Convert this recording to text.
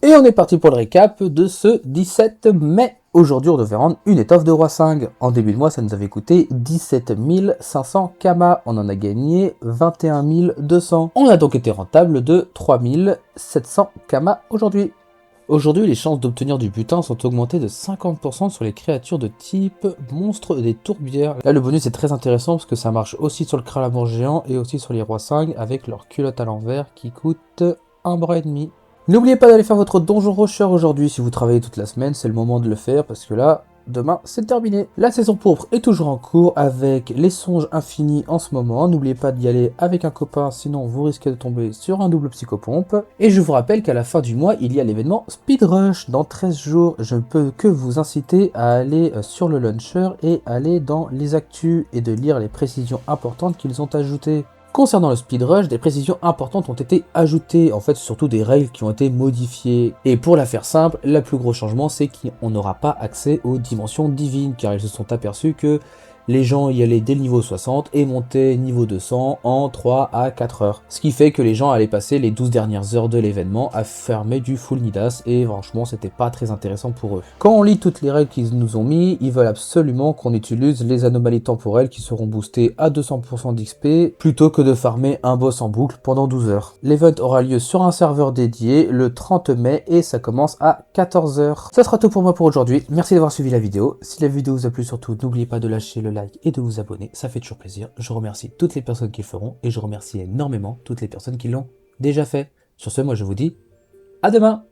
Et on est parti pour le récap de ce 17 mai. Aujourd'hui, on devait rendre une étoffe de roi 5. En début de mois, ça nous avait coûté 17 500 kama. On en a gagné 21 200. On a donc été rentable de 3 700 kama aujourd'hui. Aujourd'hui, les chances d'obtenir du butin sont augmentées de 50% sur les créatures de type monstre des tourbières. Là, le bonus est très intéressant parce que ça marche aussi sur le Kralamour géant et aussi sur les rois 5 avec leur culotte à l'envers qui coûte 1 bras et demi. N'oubliez pas d'aller faire votre donjon rusher aujourd'hui. Si vous travaillez toute la semaine, c'est le moment de le faire parce que là, demain, c'est terminé. La saison pourpre est toujours en cours avec les songes infinis en ce moment. N'oubliez pas d'y aller avec un copain, sinon vous risquez de tomber sur un double psychopompe. Et je vous rappelle qu'à la fin du mois, il y a l'événement Speed Rush. Dans 13 jours, je ne peux que vous inciter à aller sur le launcher et aller dans les actus et de lire les précisions importantes qu'ils ont ajoutées. Concernant le speed rush, des précisions importantes ont été ajoutées, en fait surtout des règles qui ont été modifiées. Et pour la faire simple, le plus gros changement c'est qu'on n'aura pas accès aux dimensions divines, car ils se sont aperçus que les gens y allaient dès le niveau 60 et montaient niveau 200 en 3 à 4 heures. Ce qui fait que les gens allaient passer les 12 dernières heures de l'événement à fermer du full Nidas et franchement c'était pas très intéressant pour eux. Quand on lit toutes les règles qu'ils nous ont mis, ils veulent absolument qu'on utilise les anomalies temporelles qui seront boostées à 200% d'XP plutôt que de farmer un boss en boucle pendant 12 heures. L'event aura lieu sur un serveur dédié le 30 mai et ça commence à 14 heures. Ça sera tout pour moi pour aujourd'hui. Merci d'avoir suivi la vidéo. Si la vidéo vous a plu, surtout n'oubliez pas de lâcher le like et de vous abonner, ça fait toujours plaisir. Je remercie toutes les personnes qui le feront et je remercie énormément toutes les personnes qui l'ont déjà fait. Sur ce, moi je vous dis à demain.